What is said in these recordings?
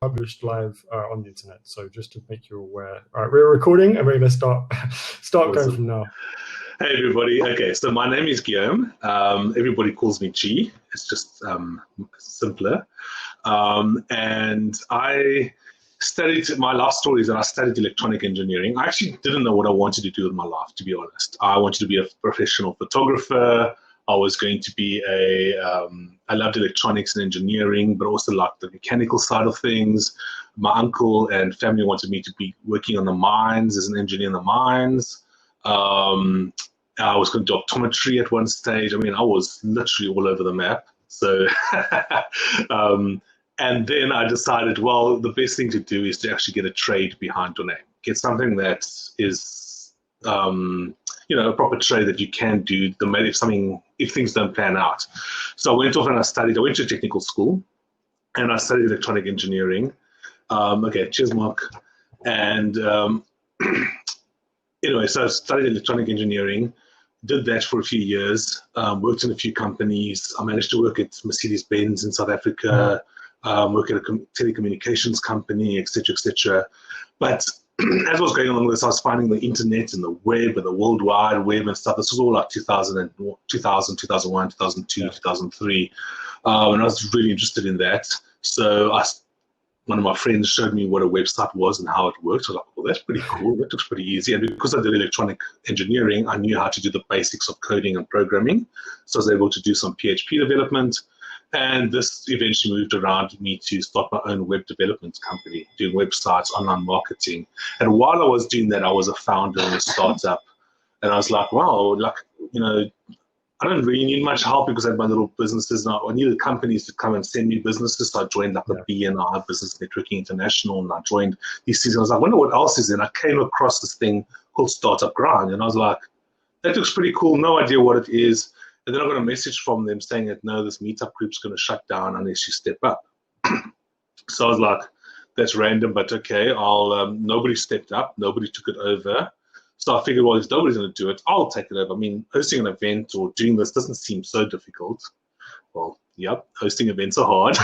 published live on the internet. So just to make you aware. All right, we're recording and we're going to start going from now. Hey everybody. Okay, so my name is Guillaume. Everybody calls me G. It's just simpler. And I studied, my life story is that I studied electronic engineering. I actually didn't know what I wanted to do with my life, to be honest. I wanted to be a professional photographer. I was going to be I loved electronics and engineering, but also liked the mechanical side of things. My uncle and family wanted me to be working on the mines as an engineer in the mines. I was going to do optometry at one stage. I mean, I was literally all over the map. So, and then I decided, well, the best thing to do is to actually get a trade behind your name. Get something that is, a proper trade that you can do if things don't pan out. So I went off and I went to technical school and I studied electronic engineering. Okay, cheers, Mark. And anyway, so I studied electronic engineering, did that for a few years, worked in a few companies. I managed to work at Mercedes-Benz in South Africa, work at a telecommunications company, etc., etc. But as I was going along with this, I was finding the internet and the web and the World Wide Web and stuff. This was all like 2000, 2001, 2002, 2003. And I was really interested in that. So one of my friends showed me what a website was and how it worked. I was like, well, that's pretty cool. That looks pretty easy. And because I did electronic engineering, I knew how to do the basics of coding and programming. So I was able to do some PHP development. And this eventually moved around me to start my own web development company, doing websites, online marketing. And while I was doing that, I was a founder in a startup. And I was like, wow, I don't really need much help because I had my little businesses now. I needed companies to come and send me businesses. So I joined like the BNI, Business Networking International, and I joined these things. I was like, I wonder what else is there. And I came across this thing called Startup Grind. And I was like, that looks pretty cool. No idea what it is. And then I got a message from them saying that, no, this meetup group's going to shut down unless you step up. So I was like, that's random, but okay. Nobody stepped up. Nobody took it over. So I figured, well, if nobody's going to do it, I'll take it over. I mean, hosting an event or doing this doesn't seem so difficult. Well, yep, hosting events are hard.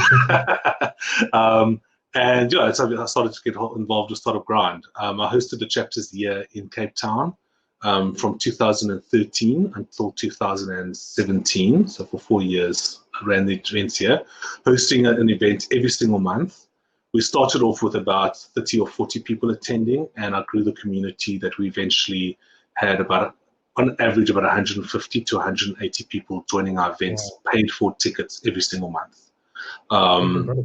And so I started to get involved with Startup Grind. I hosted the chapters here in Cape Town from 2013 until 2017. So for 4 years, I ran the events here, hosting an event every single month. We started off with about 30 or 40 people attending, and I grew the community that we eventually had on average, about 150 to 180 people joining our events, paid for tickets every single month.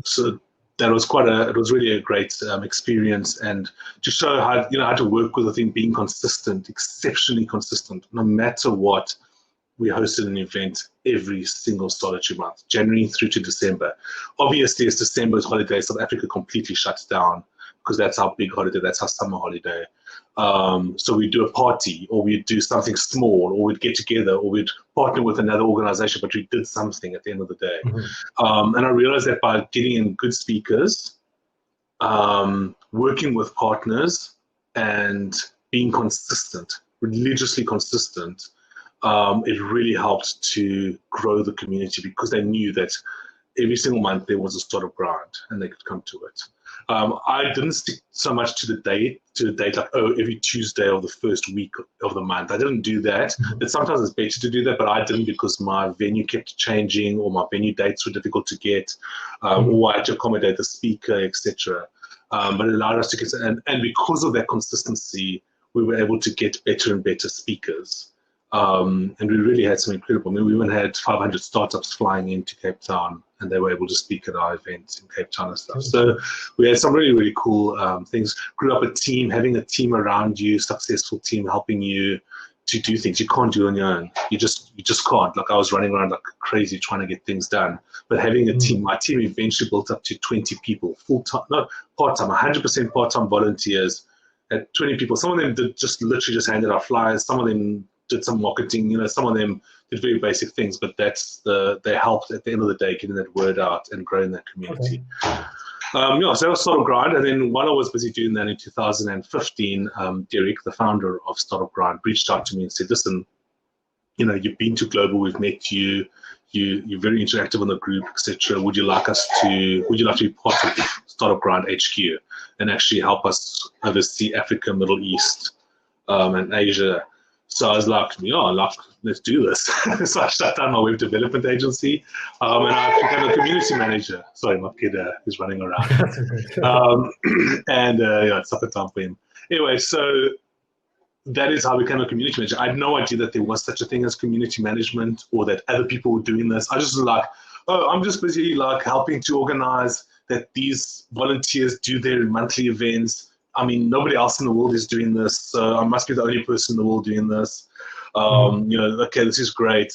So that was it was really a great experience, and to show how to work with, I think, being consistent, exceptionally consistent, no matter what. We hosted an event every single solitary month, January through to December. Obviously, as December's holiday, South Africa completely shuts down because that's our big holiday, that's our summer holiday. So we'd do a party, or we'd do something small, or we'd get together, or we'd partner with another organization, but we did something at the end of the day. And I realized that by getting in good speakers, working with partners, and being consistent, religiously consistent, it really helped to grow the community because they knew that every single month there was a Startup Grind and they could come to it. I didn't stick so much to the date like, every Tuesday of the first week of the month. I didn't do that. But sometimes it's better to do that, but I didn't because my venue kept changing or my venue dates were difficult to get, or I had to accommodate the speaker, etc. But it allowed us to get, and because of that consistency, we were able to get better and better speakers. And we really had some incredible, we even had 500 startups flying into Cape Town and they were able to speak at our events in Cape Town and stuff. So we had some really, really cool things. Grew up a team, having a team around you, successful team helping you to do things you can't do on your own. You just can't. Like I was running around like crazy trying to get things done. But having a team, my team eventually built up to 20 people, full-time, not part-time, 100% part-time volunteers at 20 people. Some of them literally just handed out flyers. Some of them did some marketing, some of them did very basic things, but they helped at the end of the day getting that word out and growing that community. So that was Startup Grind, and then while I was busy doing that in 2015, Derek, the founder of Startup Grind, reached out to me and said, listen, you've been to global, we've met you, you're very interactive in the group, etc. Would you like to be part of Startup Grind HQ and actually help us oversee Africa, Middle East, and Asia? So I was like, let's do this. So I shut down my web development agency, and I became a community manager. Sorry, my kid is running around. It's supper time for him. Anyway, so that is how I became a community manager. I had no idea that there was such a thing as community management or that other people were doing this. I just was like, I'm just busy helping to organize that these volunteers do their monthly events. I mean, nobody else in the world is doing this, so I must be the only person in the world doing this. Okay, this is great.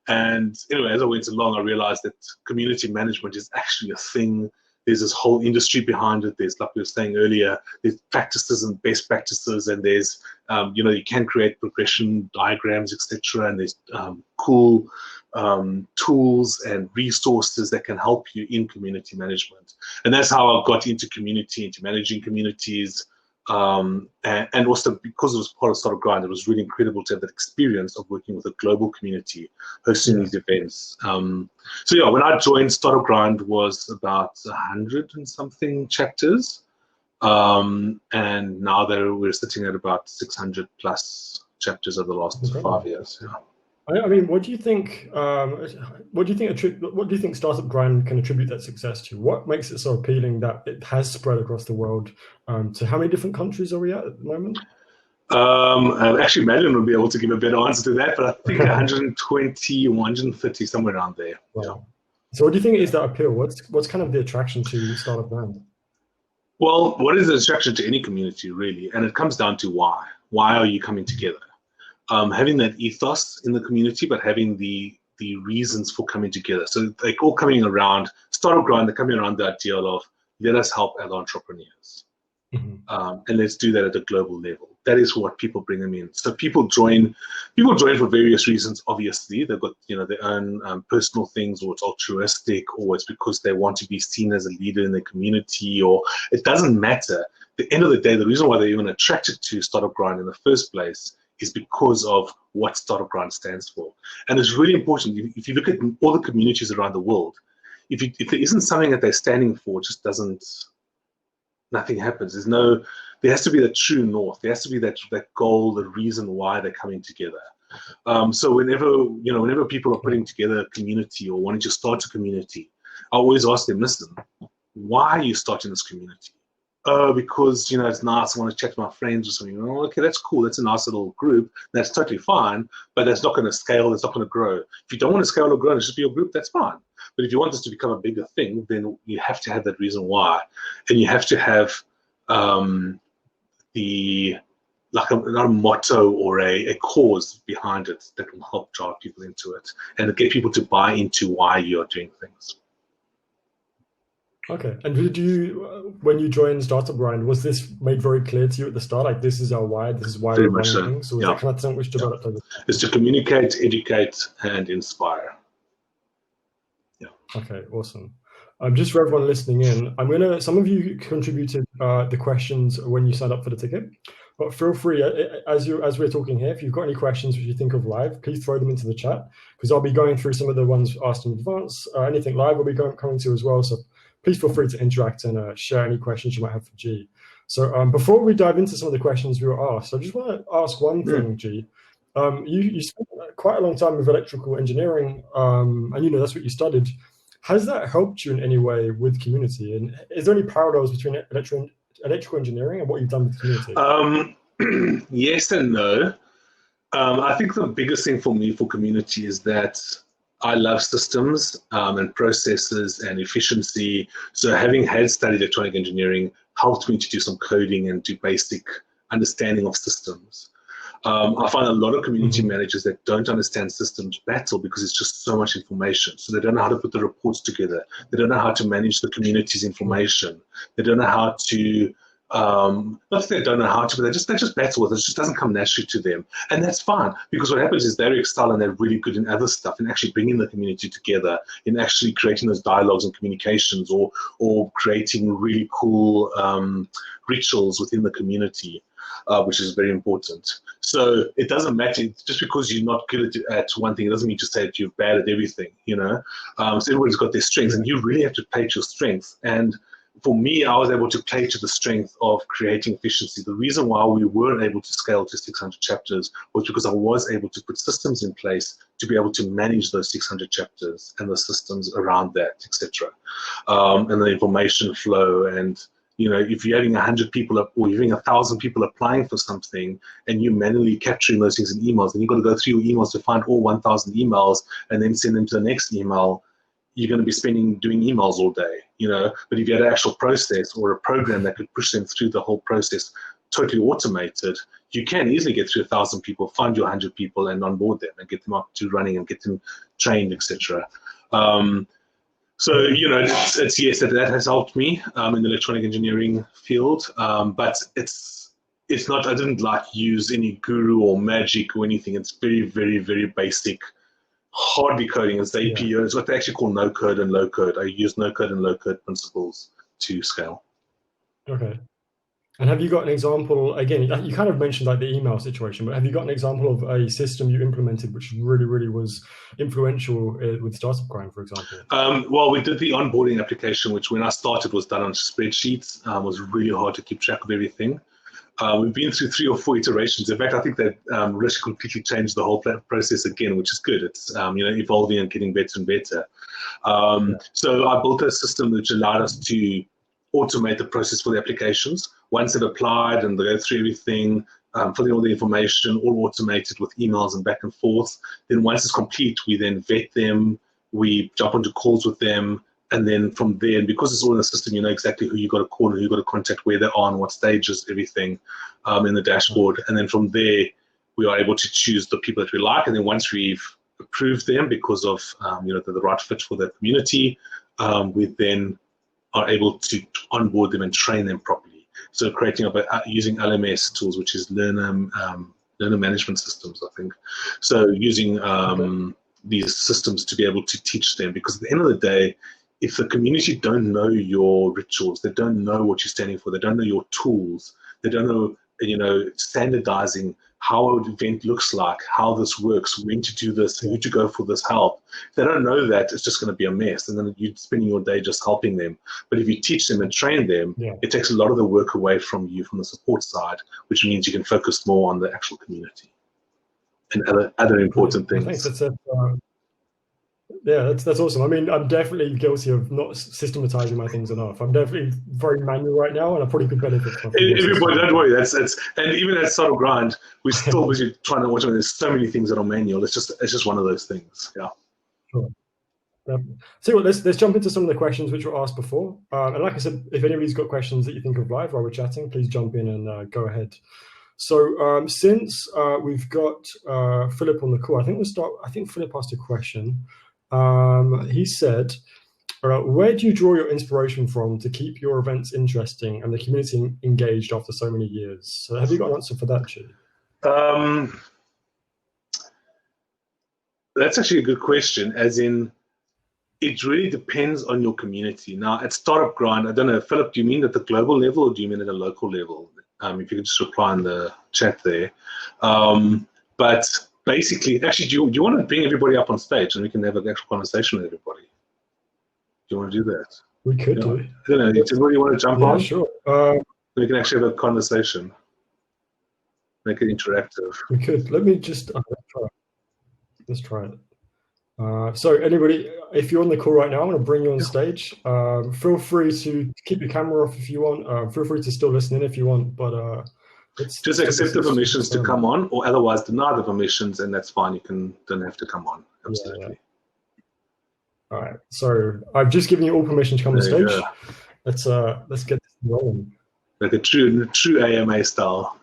And anyway, as I went along, I realized that community management is actually a thing. There's this whole industry behind it. There's, like we were saying earlier, there's practices and best practices, and there's, you can create progression diagrams, etc. And there's cool tools and resources that can help you in community management. And that's how I got into managing communities. And also because it was part of Startup Grind, it was really incredible to have that experience of working with a global community, hosting these events. When I joined, Startup Grind was about 100 and something chapters. And now we're sitting at about 600 plus chapters over the last 5 years. Yeah. I mean, what do you think? What do you think Startup Grind can attribute that success to? What makes it so appealing that it has spread across the world? To how many different countries are we at the moment? Actually, Madeline will be able to give a better answer to that, but I think 120, 130, somewhere around there. Wow. Yeah. So, what do you think is that appeal? What's kind of the attraction to Startup Grind? Well, what is the attraction to any community, really? And it comes down to why. Why are you coming together? Having that ethos in the community, but having the reasons for coming together. So they're all coming around Startup Grind. They're coming around the idea of let us help other entrepreneurs, and let's do that at a global level. That is what people bring them in. So people join for various reasons. Obviously, they've got their own personal things, or it's altruistic, or it's because they want to be seen as a leader in their community, or it doesn't matter. At the end of the day, the reason why they're even attracted to Startup Grind in the first place is because of what Startup Grind stands for. And it's really important. If you look at all the communities around the world, if there isn't something that they're standing for, it just nothing happens. There has to be the true north. There has to be that goal, the reason why they're coming together. So whenever people are putting together a community or wanting to start a community, I always ask them, listen, why are you starting this community? Because it's nice, I want to chat to my friends or something. Oh, okay, that's cool. That's a nice little group. That's totally fine, but that's not going to scale. That's not going to grow. If you don't want to scale or grow, it's just be your group. That's fine. But if you want this to become a bigger thing, then you have to have that reason why, and you have to have not a motto or a cause behind it that will help drive people into it and get people to buy into why you are doing things. Okay. And did you, when you joined Startup Grind, was this made very clear to you at the start? Like, this is our why, this is why we're running things? Or was that kind of something which developed over time? It's to communicate, educate, and inspire. Yeah. Okay, awesome. Just for everyone listening in, some of you contributed the questions when you signed up for the ticket, but feel free, as we're talking here, if you've got any questions which you think of live, please throw them into the chat, because I'll be going through some of the ones asked in advance. Anything live will be coming to as well, so please feel free to interact and share any questions you might have for G. So before we dive into some of the questions we were asked, I just want to ask one thing, G. You spent quite a long time with electrical engineering, and that's what you studied. Has that helped you in any way with community? And is there any parallels between electrical engineering and what you've done with community? Yes and no. I think the biggest thing for me for community is that I love systems and processes and efficiency. So having had studied electronic engineering helped me to do some coding and do basic understanding of systems. I find a lot of community managers that don't understand systems battle because it's just so much information. So they don't know how to put the reports together. They don't know how to manage the community's information. They don't know how to, not that they don't know how to, but they just battle with it. It just doesn't come naturally to them. And that's fine, because what happens is they excel and they're really good in other stuff, in actually bringing the community together, in actually creating those dialogues and communications, or creating really cool rituals within the community. which is very important. So it doesn't matter, just because you're not good at one thing, it doesn't mean to say that you're bad at everything, you know. So everybody's got their strengths, and you really have to play to your strengths. And for me, I was able to play to the strength of creating efficiency. The reason why we weren't able to scale to 600 chapters was because I was able to put systems in place to be able to manage those 600 chapters and the systems around that, etc. And the information flow. And, you know, if you're having 100 people or you're having 1,000 people applying for something and you're manually capturing those things in emails, then you've got to go through your emails to find all 1,000 emails and then send them to the next email. You're going to be doing emails all day, you know. But if you had an actual process or a program that could push them through the whole process, totally automated, you can easily get through 1,000 people, find your 100 people, and onboard them and get them up to running and get them trained, etc. So, you know, it's yes, that has helped me in the electronic engineering field, but it's not. I didn't like use any guru or magic or anything. It's very, very, very basic. Hardly coding. It's the APO. It's what they actually call no code and low code. I use no code and low code principles to scale. Okay. And have you got an example, again, you kind of mentioned like the email situation, but have you got an example of a system you implemented which really, really was influential with Startup Grind, for example? Well, we did the onboarding application, which when I started was done on spreadsheets. Was really hard to keep track of everything. We've been through 3 or 4 iterations. In fact, I think that Rish completely changed the whole process again, which is good. It's you know, evolving and getting better and better. So I built a system which allowed us to automate the process for the applications. Once they've applied and they go through everything, filling all the information, all automated with emails and back and forth. Then once it's complete, we then vet them, we jump onto calls with them, and then from there, and because it's all in the system, you know exactly who you got to call and who you got to contact, where they're on, what stages, everything in the dashboard. And then from there, we are able to choose the people that we like. And then once we've approved them because of you know, they're the right fit for the community, we then are able to onboard them and train them properly. So creating using LMS tools, which is learner management systems, I think. So using these systems to be able to teach them, because at the end of the day, if the community don't know your rituals, they don't know what you're standing for, they don't know your tools, they don't know, you know, standardizing how an event looks like, how this works, when to do this, who to go for this help. If they don't know that, it's just going to be a mess, and then you're spending your day just helping them. But if you teach them and train them, it takes a lot of the work away from you from the support side, which means you can focus more on the actual community and other important things. Thanks. Yeah, that's awesome. I mean, I'm definitely guilty of not systematizing my things enough. I'm definitely very manual right now, and I probably could benefit from it. Everybody, don't worry. That's and even at Startup Grind, we're still busy trying to watch. There's so many things that are manual. It's just one of those things. Yeah. Sure. So let's jump into some of the questions which were asked before. And like I said, if anybody's got questions that you think of live while we're chatting, please jump in and go ahead. So since we've got Philip on the call, I think Philip asked a question. He said, where do you draw your inspiration from to keep your events interesting and the community engaged after so many years? So have you got an answer for that, Chi? That's actually a good question, as in, it really depends on your community. Now, at Startup Grind, I don't know, Philip, do you mean at the global level or do you mean at a local level? If you could just reply in the chat there. But basically, actually, do you want to bring everybody up on stage and we can have an actual conversation with everybody? Do you want to do that? We could do. I don't know. Does anybody want to jump on? Sure. We can actually have a conversation. Make it interactive. We could. Let me just let's try it. So anybody, if you're on the call right now, I'm going to bring you on stage. Feel free to keep your camera off if you want. Feel free to still listen in if you want, but just accept the permissions to come on, or otherwise deny the permissions, and that's fine. You don't have to come on. Absolutely. Yeah. All right. So I've just given you all permission to come on stage. Let's get this rolling. Like a true AMA style.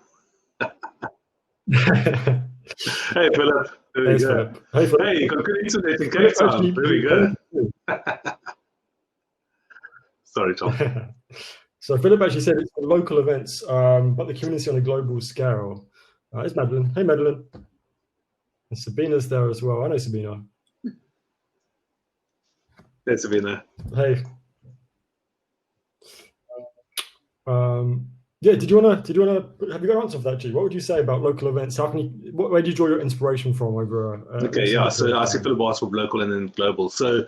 Hey, Philip. There we go. Hey, Philip. Hey, you got good internet in Cape Town. There we go. Sorry, Tom. So Philip actually said it's for local events, but the community on a global scale. It's Madeline. Hey, Madeline. And Sabina's there as well. I know Sabina. Hey, Sabina. Hey. Yeah, have you got an answer for that, G? What would you say about local events? Where do you draw your inspiration from over a Okay, yeah. extended period So of I see time? Philip asked for local and then global. So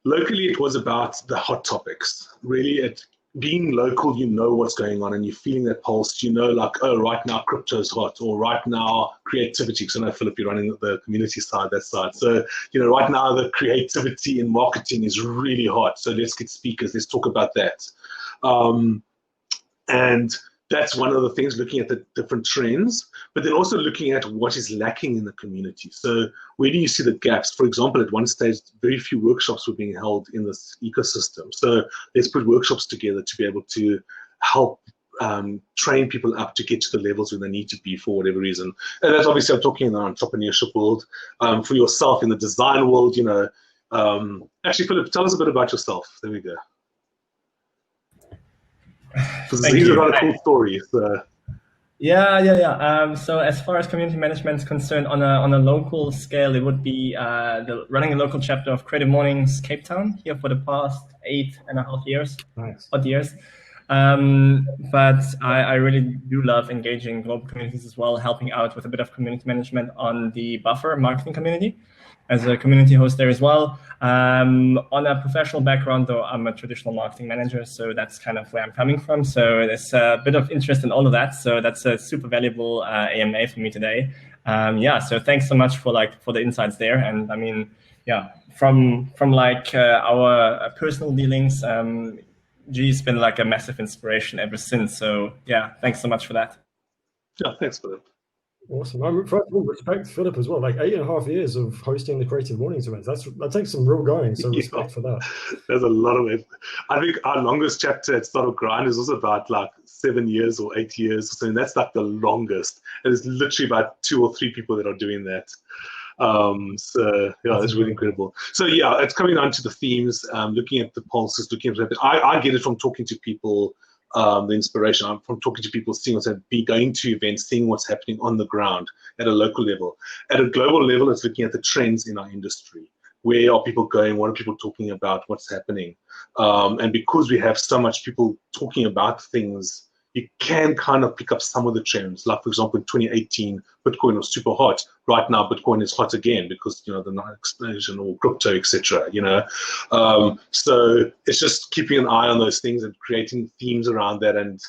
locally, it was about the hot topics. Really, being local, you know what's going on, and you're feeling that pulse. You know, like, oh, right now crypto's hot, or right now creativity. Because I know Philip, you're running the community side, that side. So right now the creativity in marketing is really hot. So let's get speakers. Let's talk about that. Um, and that's one of the things, looking at the different trends, but then also looking at what is lacking in the community. So where do you see the gaps? For example, at one stage, very few workshops were being held in this ecosystem. So let's put workshops together to be able to help train people up to get to the levels where they need to be for whatever reason. And that's obviously, I'm talking in the entrepreneurship world. For yourself, in the design world, actually, Philip, tell us a bit about yourself. There we go. Because Thank he's you. got a cool story. So. Yeah. So as far as community management is concerned, on a local scale, it would be running a local chapter of Creative Mornings Cape Town here for the past 8.5 years. Nice. Odd years. But I really do love engaging global communities as well, helping out with a bit of community management on the Buffer marketing community as a community host there as well. On a professional background, though, I'm a traditional marketing manager, so that's kind of where I'm coming from. So there's a bit of interest in all of that. So that's a super valuable AMA for me today. So thanks so much for the insights there. And I mean, from our personal dealings, G's been like a massive inspiration ever since. So yeah, thanks so much for that. Yeah, thanks, Philip. Awesome. First of all, respect Philip as well. Like 8.5 years of hosting the Creative Mornings events. That takes some real going. So respect for that. There's a lot of it. I think our longest chapter at Start of Grind is also about like 7 years or 8 years or something. That's like the longest. And it's literally about 2 or 3 people that are doing that. It's really incredible. So yeah, it's coming down to the themes, looking at the pulses, looking at it. I get it from talking to people. The inspiration I'm from talking to people, seeing what's happening, going to events, seeing what's happening on the ground at a local level. At a global level, it's looking at the trends in our industry. Where are people going? What are people talking about? What's happening? And because we have so much people talking about things, you can kind of pick up some of the trends. Like, for example, in 2018, Bitcoin was super hot. Right now, Bitcoin is hot again because, the explosion, or crypto, etc. So it's just keeping an eye on those things and creating themes around that, and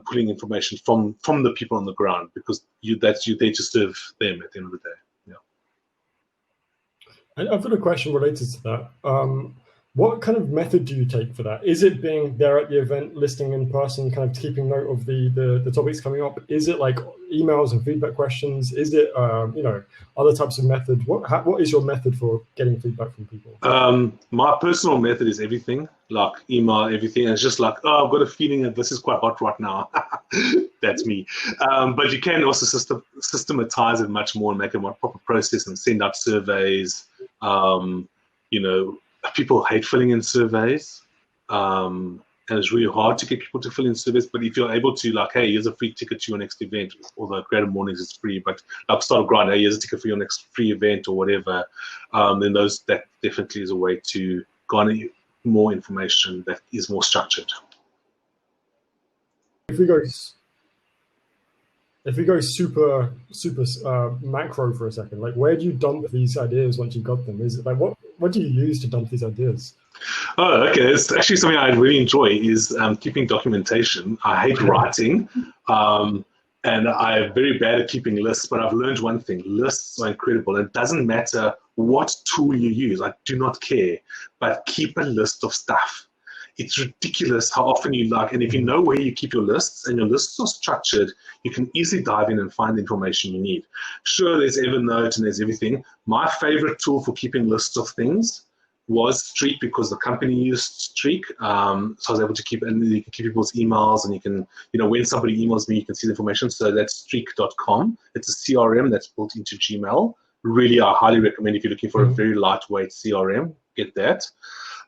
pulling information from the people on the ground, because you're there to serve them at the end of the day. And I've got a question related to that. What kind of method do you take for that? Is it being there at the event, listening in person, kind of keeping note of the topics coming up? Is it like emails and feedback questions? Is it other types of methods? What is your method for getting feedback from people? My personal method is everything, like email, everything. And it's just like, oh, I've got a feeling that this is quite hot right now. That's me. But you can also systematize it much more and make it a more proper process and send out surveys. People hate filling in surveys, and it's really hard to get people to fill in surveys. But if you're able to, like, hey, here's a free ticket to your next event, although Creative Mornings is free, but like Start of Grind, hey, here's a ticket for your next free event or whatever, then that definitely is a way to garner more information that is more structured. If we go super macro for a second, like, where do you dump these ideas once you've got them? Is it like, what do you use to dump these ideas? Oh, okay. It's actually something I really enjoy is keeping documentation. I hate writing, and I'm very bad at keeping lists, but I've learned one thing. Lists are incredible. It doesn't matter what tool you use. I do not care, but keep a list of stuff. It's ridiculous how often and if you know where you keep your lists and your lists are structured, you can easily dive in and find the information you need. Sure, there's Evernote and there's everything. My favorite tool for keeping lists of things was Streak, because the company used Streak. So I was able to you can keep people's emails, and you can, when somebody emails me, you can see the information. So that's streak.com. It's a CRM that's built into Gmail. Really, I highly recommend, if you're looking for a very lightweight CRM, get that.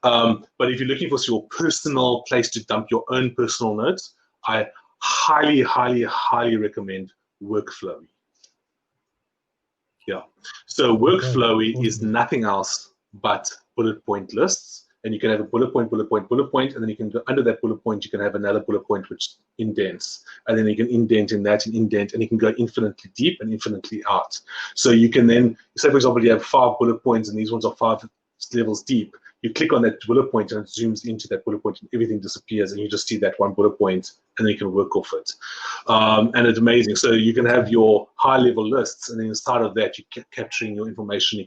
But if you're looking for your personal place to dump your own personal notes, I highly, highly, highly recommend Workflowy. Yeah. So Workflowy is nothing else but bullet point lists. and you can have a bullet point, bullet point, bullet point, and then you can go under that bullet point, you can have another bullet point which indents, and then you can indent in that and indent, and you can go infinitely deep and infinitely out. So you can then, say for example, you have 5 bullet points and these ones are 5 levels deep. You click on that bullet point and it zooms into that bullet point and everything disappears and you just see that one bullet point and then you can work off it. And it's amazing. So you can have your high level lists and then inside of that you're capturing your information. You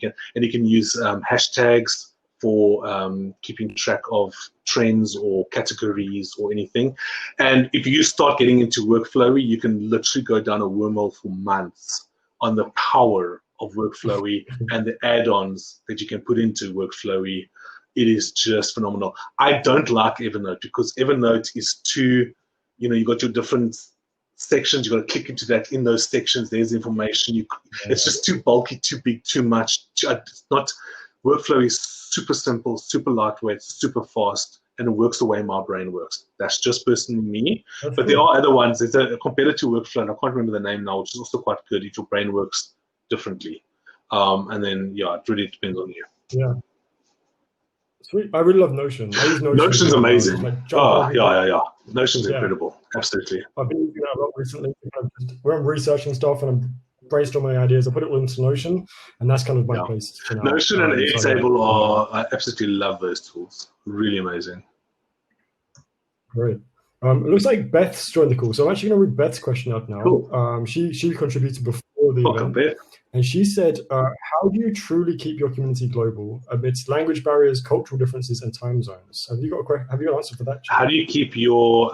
can use hashtags for keeping track of trends or categories or anything. And if you start getting into Workflowy, you can literally go down a wormhole for months on the power of Workflowy and the add-ons that you can put into Workflowy. It is just phenomenal. I don't like Evernote because Evernote is too, you got your different sections. You got to click into that. In those sections, there's information. It's just too bulky, too big, too much. It's not. Workflow is super simple, super lightweight, super fast, and it works the way my brain works. That's just personally me. But there are other ones. There's a competitor Workflow, and I can't remember the name now, which is also quite good if your brain works differently. And then, it really depends on you. Yeah. Sweet. I really love Notion. I use Notion. Notion's amazing. Yeah. Notion's incredible. Absolutely. I've been using that a lot recently. When I'm researching stuff and I'm brainstorming ideas, I put it all into Notion, and that's kind of my place. Notion and Airtable I absolutely love those tools. Really amazing. Great. It looks like Beth's joined the call, so I'm actually going to read Beth's question out now. Cool. She contributed before the event. Beth. And she said, how do you truly keep your community global amidst language barriers, cultural differences, and time zones? Have you got an answer for that? How do you keep your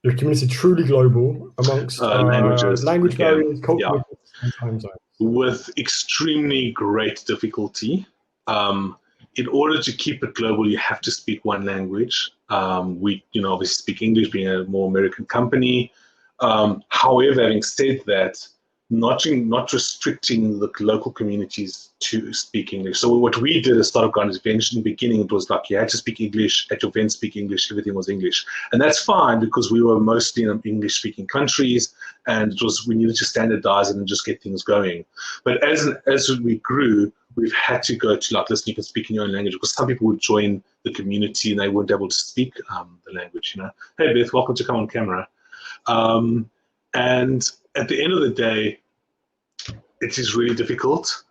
community truly global amongst language barriers, cultural differences, and time zones? With extremely great difficulty. In order to keep it global, you have to speak one language. We, obviously speak English, being a more American company. However, having said that, not restricting the local communities to speak English. So what we did as Startup Guide is in the beginning, it was like you had to speak English, at your event speak English, everything was English. And that's fine because we were mostly in English-speaking countries and we needed to standardize it and just get things going. But as we grew, we've had to go to listen, you can speak in your own language because some people would join the community and they weren't able to speak the language, Hey, Beth, welcome to Come On Camera. And at the end of the day, it is really difficult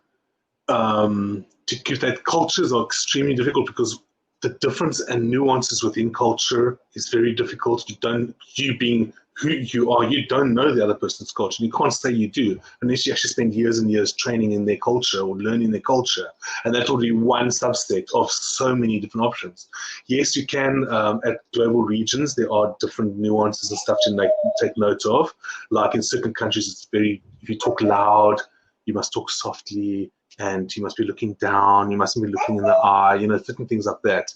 to keep that. Cultures are extremely difficult because the difference and nuances within culture is very difficult. You being who you are, you don't know the other person's culture. And you can't say you do unless you actually spend years and years training in their culture or learning their culture. And that will be one subset of so many different options. Yes, you can, at global regions, there are different nuances and stuff to take note of. Like in certain countries, it's if you talk loud, you must talk softly, and you must be looking down, you mustn't be looking in the eye, certain things like that.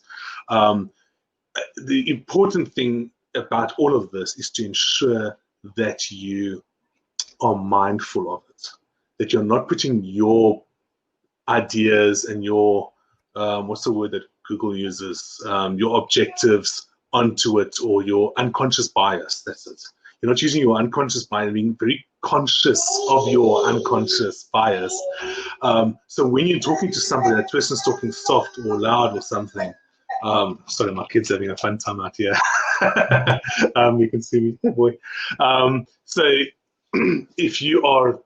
The important thing about all of this is to ensure that you are mindful of it, that you're not putting your ideas and your, what's the word that Google uses, your objectives onto it, or your unconscious bias, that's it. You're not using your unconscious bias, being very conscious of your unconscious bias. So when you're talking to somebody, that person's talking soft or loud or something, sorry, my kid's having a fun time out here. You can see me, boy. So if you are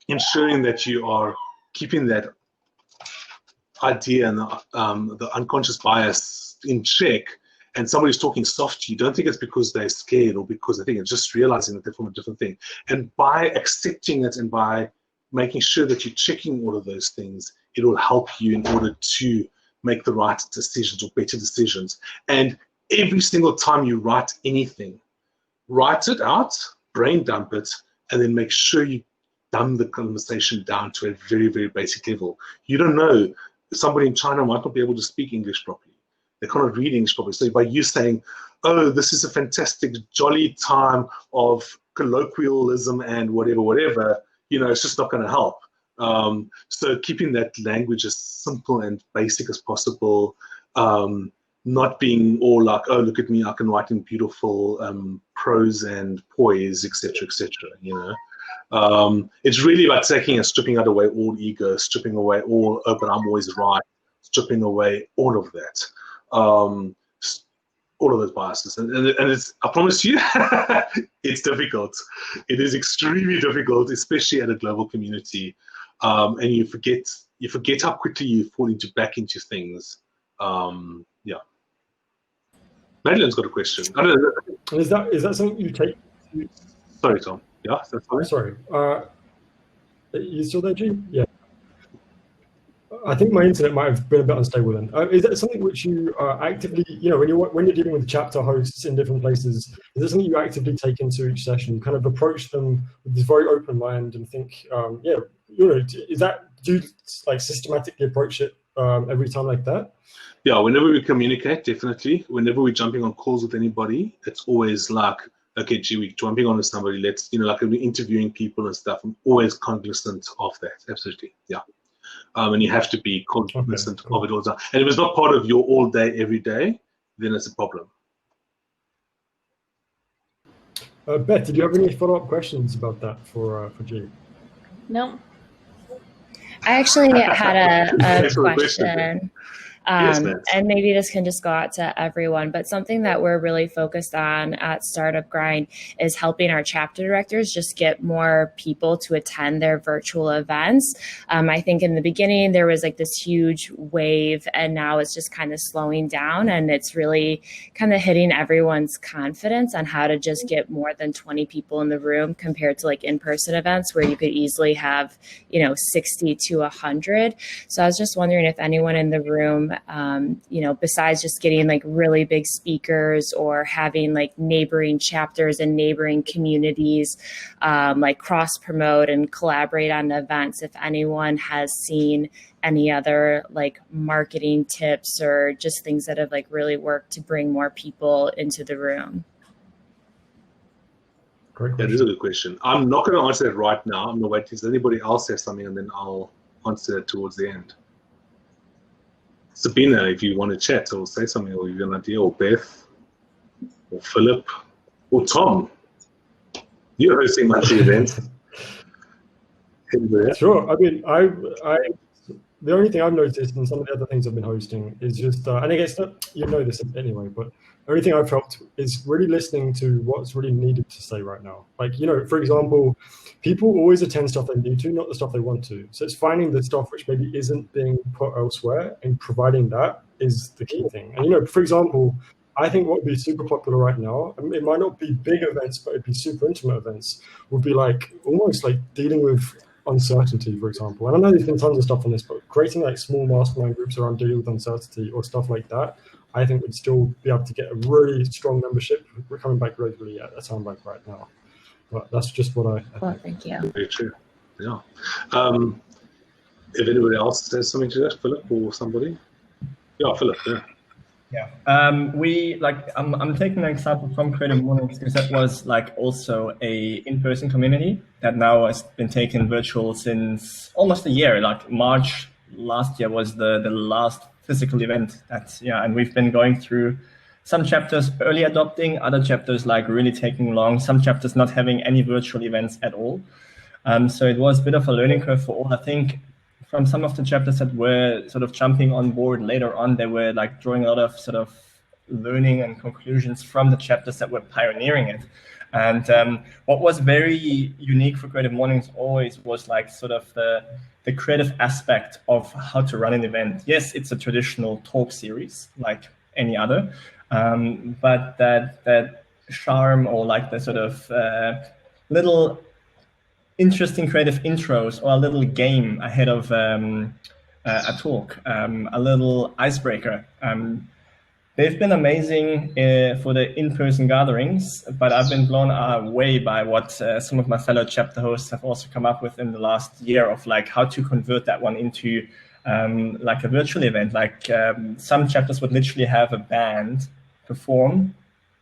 ensuring that you are keeping that idea and the unconscious bias in check, and somebody's talking soft to you, don't think it's because they're scared or because they think it's just realizing that they're from a different thing. And by accepting it and by making sure that you're checking all of those things, it will help you in order to make the right decisions or better decisions. And every single time you write anything, write it out, brain dump it, and then make sure you dumb the conversation down to a very, very basic level. You don't know, somebody in China might not be able to speak English properly. They cannot read English properly. So by you saying, oh, this is a fantastic, jolly time of colloquialism and whatever, it's just not going to help. So keeping that language as simple and basic as possible, not being all like, oh, look at me, I can write in beautiful prose and poise, etc., etc. It's really about taking and stripping away all ego, stripping away all, oh, but I'm always right, stripping away all of that, all of those biases. And it's, I promise you, it's difficult. It is extremely difficult, especially at a global community. And you forget how quickly you fall back into things. Yeah. Madeline's got a question. I don't know. Is that something you take? Sorry, Tom. Yeah, that's fine. Sorry. You still there, G? Yeah. I think my internet might have been a bit unstable then. Is that something which you actively, when you're dealing with chapter hosts in different places, is that something you actively take into each session? You kind of approach them with this very open mind and think, is that, do you like systematically approach it every time like that? Yeah, whenever we communicate, definitely. Whenever we're jumping on calls with anybody, it's always like, okay, gee, we're jumping on with somebody, let's, like we're interviewing people and stuff. I'm always cognizant of that, absolutely, yeah. And you have to be cognizant of it all the time. And if it's not part of your all day, every day, then it's a problem. Beth, did you have any follow-up questions about that for G? No. I actually had a question. Yes, and maybe this can just go out to everyone, but something that we're really focused on at Startup Grind is helping our chapter directors just get more people to attend their virtual events. I think in the beginning there was like this huge wave, and now it's just kind of slowing down, and it's really kind of hitting everyone's confidence on how to just get more than 20 people in the room compared to like in-person events where you could easily have, 60 to 100. So I was just wondering if anyone in the room, besides just getting like really big speakers or having like neighboring chapters and neighboring communities, like cross promote and collaborate on events, if anyone has seen any other like marketing tips or just things that have like really worked to bring more people into the room. That is a good question. I'm not going to answer that right now. I'm going to wait till anybody else says something, and then I'll answer that towards the end. Sabina, if you want to chat or say something, or you have an idea, or Beth, or Philip, or Tom. You're hosting monthly events. Sure. I mean, the only thing I've noticed, and some of the other things I've been hosting, is just, and I guess you know this anyway, but the only thing I've felt is really listening to what's really needed to say right now. Like, for example, people always attend stuff they need to, not the stuff they want to. So it's finding the stuff which maybe isn't being put elsewhere and providing that is the key thing. And, for example, I think what would be super popular right now, it might not be big events, but it'd be super intimate events, would be like almost like dealing with uncertainty, for example. And I know there's been tons of stuff on this, but creating like small mastermind groups around dealing with uncertainty or stuff like that, I think would still be able to get a really strong membership. We're coming back regularly at a time like right now. But that's just what I think. Thank you. Very true. Yeah. If anybody else says something to that, Philip or somebody? Yeah, Philip, yeah. Yeah, I'm taking an example from Creative Mornings because that was like also a in-person community that now has been taken virtual since almost a year. Like March last year was the last physical event. And we've been going through some chapters early adopting, other chapters like really taking long, some chapters not having any virtual events at all. So it was a bit of a learning curve for all. I think from some of the chapters that were sort of jumping on board later on, they were like drawing a lot of sort of learning and conclusions from the chapters that were pioneering it. And what was very unique for Creative Mornings always was like sort of the creative aspect of how to run an event. Yes, it's a traditional talk series like any other, but that charm or like the sort of little interesting creative intros or a little game ahead of a talk, a little icebreaker. They've been amazing for the in-person gatherings, but I've been blown away by what some of my fellow chapter hosts have also come up with in the last year of like how to convert that one into like a virtual event. Like some chapters would literally have a band perform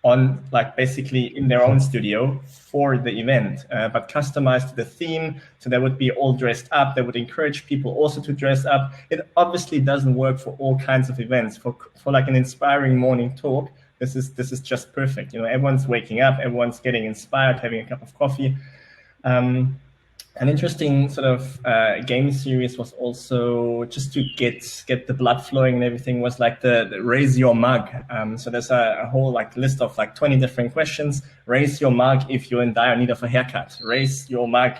on like basically in their own studio for the event, but customized to the theme. So they would be all dressed up. They would encourage people also to dress up. It obviously doesn't work for all kinds of events. For like an inspiring morning talk, this is just perfect. Everyone's waking up, everyone's getting inspired, having a cup of coffee. An interesting sort of game series was also just to get the blood flowing and everything was like the raise your mug. So there's a whole like list of like 20 different questions. Raise your mug if you're in dire need of a haircut. Raise your mug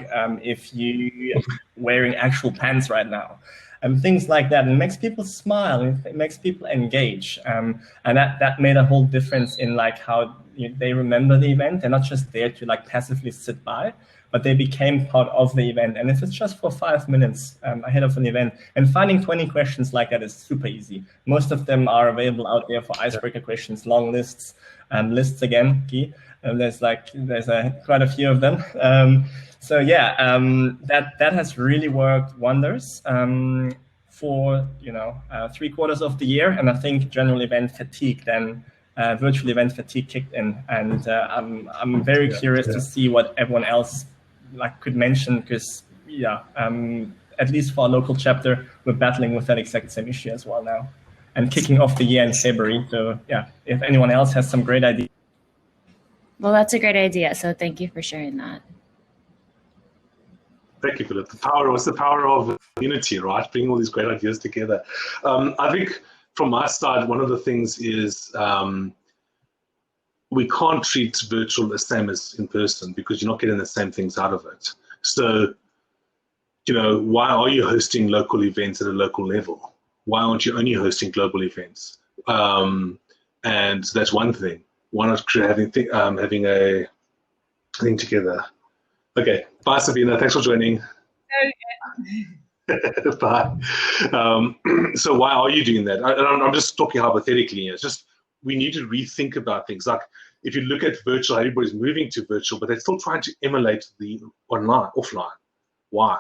if you wearing actual pants right now. And things like that. And it makes people smile and it makes people engage. And that made a whole difference in like how they remember the event. They're not just there to like passively sit by, but they became part of the event. And if it's just for 5 minutes ahead of an event, and finding 20 questions like that is super easy. Most of them are available out there for icebreaker questions, long lists, lists again, key. There's quite a few of them. So yeah, that has really worked wonders for 3/4 of the year, and I think general event fatigue then virtual event fatigue kicked in, and I'm very curious to see what everyone else like could mention, because at least for our local chapter, we're battling with that exact same issue as well now, and kicking off the year in February. So yeah, if anyone else has some great ideas. Well, that's a great idea. So thank you for sharing that. Thank you, Philip. The power of unity, right? Bringing all these great ideas together. I think from my side, one of the things is we can't treat virtual the same as in person because you're not getting the same things out of it. So, why are you hosting local events at a local level? Why aren't you only hosting global events? And that's one thing. Why not having a thing together? Okay, bye, Sabina. Thanks for joining. Okay. Bye. So why are you doing that? I'm just talking hypothetically. It's just we need to rethink about things. Like if you look at virtual, everybody's moving to virtual, but they're still trying to emulate the offline. Why?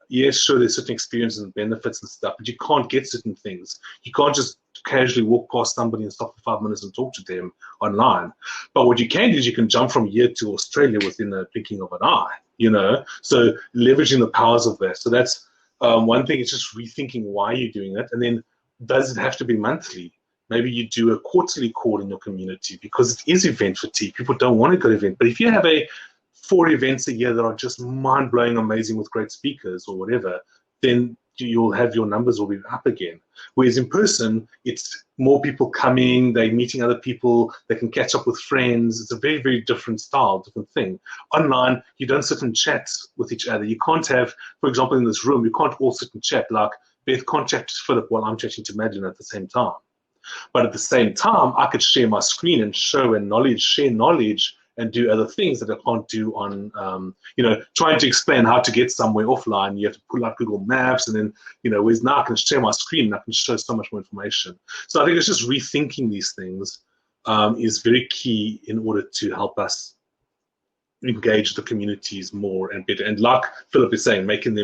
Yes, sure, there's certain experiences and benefits and stuff, but you can't get certain things. You can't just casually walk past somebody and stop for 5 minutes and talk to them online. But what you can do is you can jump from here to Australia within the blinking of an eye, So leveraging the powers of that. So that's one thing, is just rethinking why you're doing it. And then does it have to be monthly? Maybe you do a quarterly call in your community because it is event fatigue. People don't want to go to event. But if you have 4 events a year that are just mind-blowing, amazing with great speakers or whatever, then you'll have your numbers will be up again. Whereas in person, it's more people coming, they're meeting other people, they can catch up with friends. It's a very, very different style, different thing. Online, you don't sit and chat with each other. You can't have, for example, in this room, you can't all sit and chat. Like Beth can't chat to Philip while I'm chatting to Madeline at the same time. But at the same time, I could share my screen and share knowledge, and do other things that I can't do on, trying to explain how to get somewhere offline. You have to pull out Google Maps, and then, whereas now I can share my screen and I can show so much more information. So I think it's just rethinking these things is very key in order to help us engage the communities more and better. And like Philip is saying, making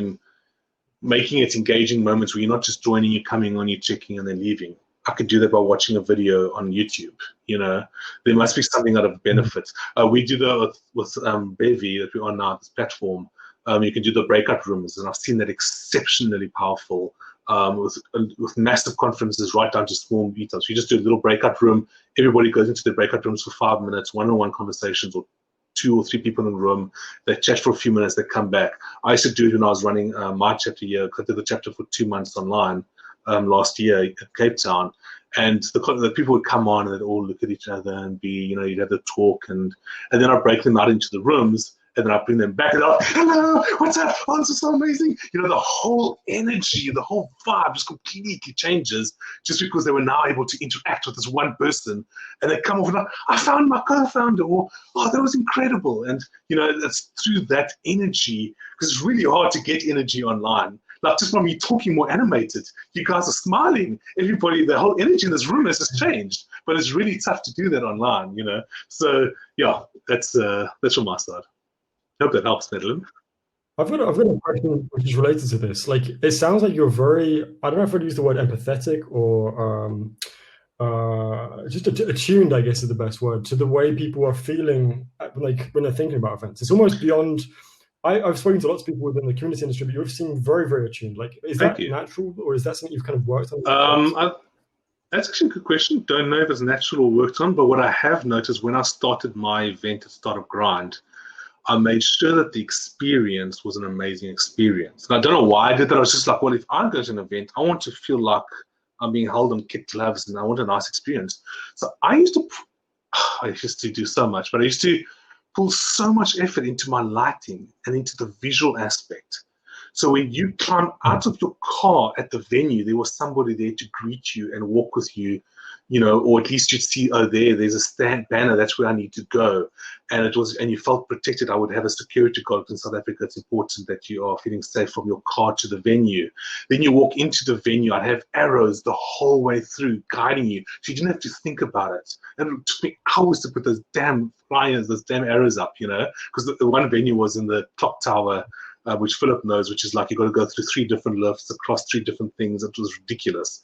it engaging moments where you're not just joining, you're coming on, you're checking, and then leaving. I could do that by watching a video on YouTube. There must be something out of benefit. We do that with Bevy that we're on now, this platform. You can do the breakout rooms, and I've seen that exceptionally powerful with massive conferences right down to small meetups. You just do a little breakout room. Everybody goes into the breakout rooms for 5 minutes, one-on-one conversations, or 2 or 3 people in the room. They chat for a few minutes, they come back. I used to do it when I was running my chapter here. I did the chapter for 2 months online. Last year at Cape Town, and the people would come on and they'd all look at each other and be, you'd have the talk, and then I'd break them out into the rooms, and then I'd bring them back and they're like, hello, what's up? Oh, this is so amazing. The whole energy, the whole vibe just completely changes just because they were now able to interact with this one person, and they come off and like, I found my co-founder, or, oh, that was incredible. And, it's through that energy, because it's really hard to get energy online. Like just from you talking more animated, you guys are smiling. Everybody, the whole energy in this room has just changed. But it's really tough to do that online, So yeah, that's from my side. Hope that helps, Madeline. I've got a question which is related to this. Like, it sounds like you're very, I don't know if I'd use the word empathetic or just attuned, I guess is the best word, to the way people are feeling like when they're thinking about events. It's almost beyond. I've spoken to lots of people within the community industry, but you seem very, very attuned. Like, is that natural, or is that something you've kind of worked on? That's actually a good question. Don't know if it's natural or worked on, but what I have noticed when I started my event at Startup Grind, I made sure that the experience was an amazing experience. And I don't know why I did that. I was just like, well, if I go to an event, I want to feel like I'm being held on kid gloves and I want a nice experience. So I used to do so much, but I used to pull so much effort into my lighting and into the visual aspect. So when you climb out of your car at the venue, there was somebody there to greet you and walk with you, you know, or at least you'd see, oh, there's a banner, that's where I need to go. And you felt protected. I would have a security guard. In South Africa, it's important that you are feeling safe from your car to the venue. Then you walk into the venue, I'd have arrows the whole way through guiding you. So you didn't have to think about it. And it took me hours to put those damn flyers, those damn arrows up, you know, because the one venue was in the clock tower, which Philip knows, which is like you got to go through 3 different lifts across 3 different things. It was ridiculous.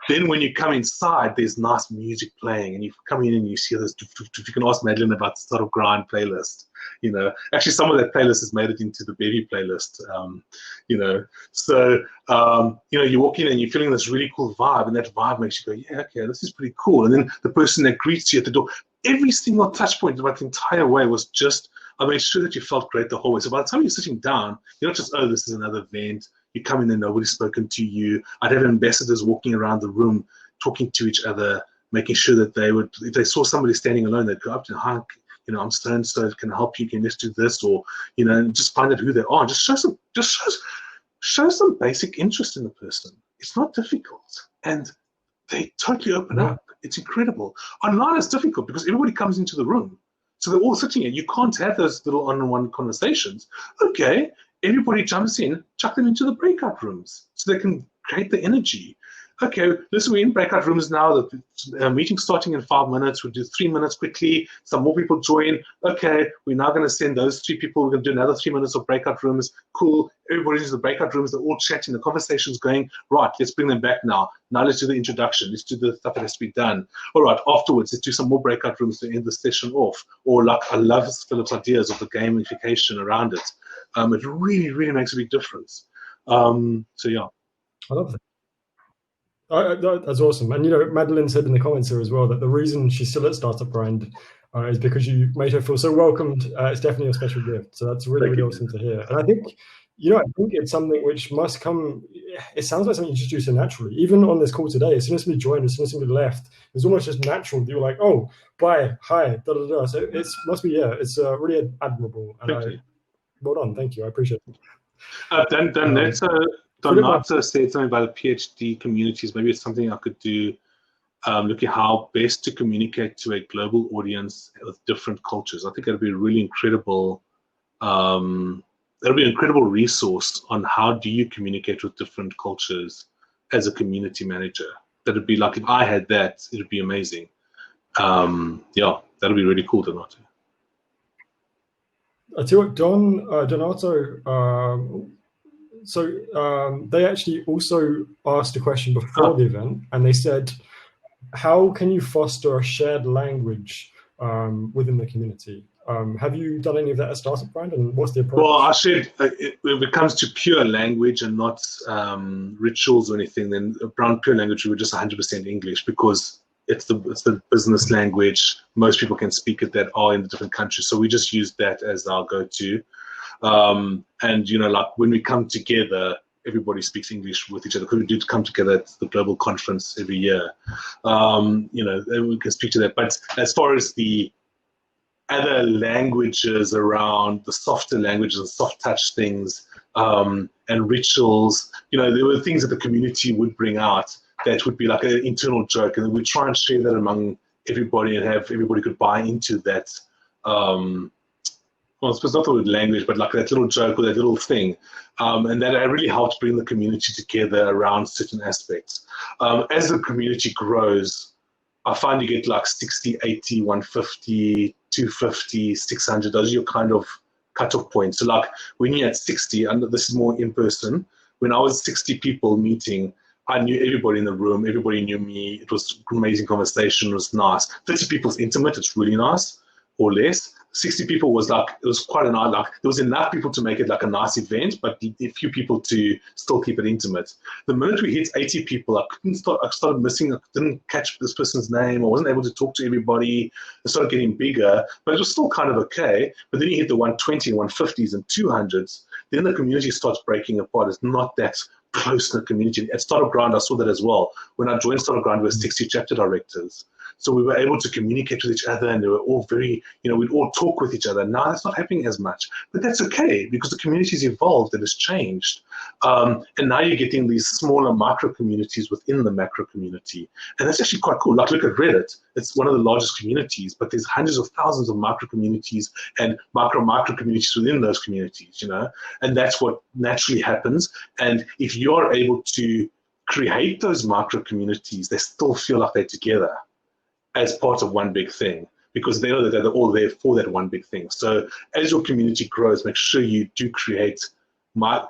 Then when you come inside, there's nice music playing, and you come in and you see this. You can ask Madeline about the Start of Grind playlist. You know, actually, some of that playlist has made it into the Bevy playlist. You know, so you know, you walk in and you're feeling this really cool vibe, and that vibe makes you go, yeah, okay, this is pretty cool. And then the person that greets you at the door, every single touch point about the entire way was just. I made sure that you felt great the whole way. So by the time you're sitting down, you're not just, oh, this is another event. You come in and nobody's spoken to you. I'd have ambassadors walking around the room, talking to each other, making sure that they would, if they saw somebody standing alone, they'd go up to, hi, you know, I'm so-and-so, can I help you? Can you do this? Or, you know, and just find out who they are. Just show some basic interest in the person. It's not difficult. And they totally open up. It's incredible. Online it's difficult because everybody comes into the room. So they're all sitting here. You can't have those little one-on-one conversations. Okay, everybody jumps in, chuck them into the breakout rooms so they can create the energy. Okay, listen, we're in breakout rooms now. The meeting's starting in 5 minutes. We'll do 3 minutes quickly. Some more people join. Okay, we're now going to send those 3 people. We're going to do another 3 minutes of breakout rooms. Cool. Everybody's in the breakout rooms. They're all chatting. The conversation's going. Right, let's bring them back now. Now let's do the introduction. Let's do the stuff that has to be done. All right, afterwards, let's do some more breakout rooms to end the session off. Or like, I love Philip's ideas of the gamification around it. It really, really makes a big difference. So, yeah. I love that. That's awesome. And, you know, Madeline said in the comments here as well that the reason she's still at Startup Grind is because you made her feel so welcomed. It's definitely a special gift. So that's really, really awesome to hear. And I think, you know, I think it's something which must come, it sounds like something you just do so naturally. Even on this call today, as soon as somebody joined, as soon as somebody left, it's almost just natural. You're like, oh, bye, hi, da da da. So it must be, yeah, it's really admirable. And well done. Thank you. I appreciate it. Donato said something about the PhD communities. Maybe it's something I could do, looking at how best to communicate to a global audience with different cultures. I think that'd be a really incredible, resource on how do you communicate with different cultures as a community manager. That'd be like, if I had that, it'd be amazing. Yeah, that'd be really cool, Donato. I tell you what, Donato, so they actually also asked a question before the event, and they said, how can you foster a shared language within the community? Have you done any of that at Startup Grind, and what's the approach? Well, I should, if it comes to pure language and not rituals or anything, then around pure language, we were just 100% English because it's the business language. Most people can speak it that are in the different countries. So we just use that as our go-to. And, you know, like when we come together, everybody speaks English with each other because we do come together at the global conference every year. You know, we can speak to that. But as far as the other languages around the softer languages and soft touch things and rituals, you know, there were things that the community would bring out that would be like an internal joke. And we try and share that among everybody and have everybody could buy into that. Well, it's not the word language, but like that little joke or that little thing. And that really helps bring the community together around certain aspects. As the community grows, I find you get like 60, 80, 150, 250, 600. Those are your kind of cutoff points. So like when you're at 60, and this is more in person, when I was 60 people meeting, I knew everybody in the room. Everybody knew me. It was amazing conversation. It was nice. 30 people's intimate. It's really nice, or less. 60 people was like, it was quite a nice, like there was enough people to make it like a nice event, but a few people to still keep it intimate. The minute we hit 80 people, I started missing, I didn't catch this person's name, I wasn't able to talk to everybody. It started getting bigger, but it was still kind of okay. But then you hit the 120, 150s and 200s, then the community starts breaking apart. It's not that close-knit community. At Startup Grind, I saw that as well. When I joined Startup Grind, we were 60 chapter directors. So we were able to communicate with each other, and they were all very, we'd all talk with each other. Now that's not happening as much, but that's okay because the community's evolved and it's changed. And now you're getting these smaller micro communities within the macro community. And that's actually quite cool. Like look at Reddit. It's one of the largest communities, but there's hundreds of thousands of micro communities and micro communities within those communities, and that's what naturally happens. And if you're able to create those micro communities, they still feel like they're together as part of one big thing, because they know that they're all there for that one big thing. So as your community grows, make sure you do create micro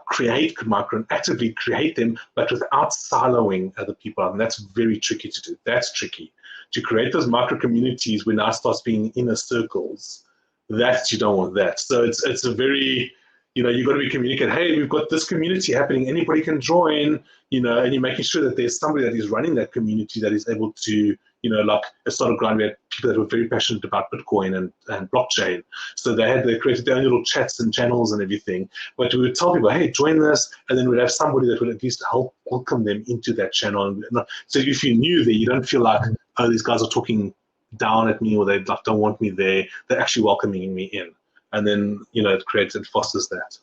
and actively create them, but without siloing other people. And that's very tricky to do. That's tricky. To create those micro communities when now starts being inner circles, that you don't want that. So it's a very, you've got to be communicating, hey, we've got this community happening, anybody can join, and you're making sure that there's somebody that is running that community that is able to, like a Startup Grind, we had people that were very passionate about Bitcoin and blockchain. So they created their own little chats and channels and everything. But we would tell people, hey, join this, and then we'd have somebody that would at least help welcome them into that channel. So if you're new there, you don't feel like, oh, these guys are talking down at me or they don't want me there. They're actually welcoming me in. And then, it creates and fosters that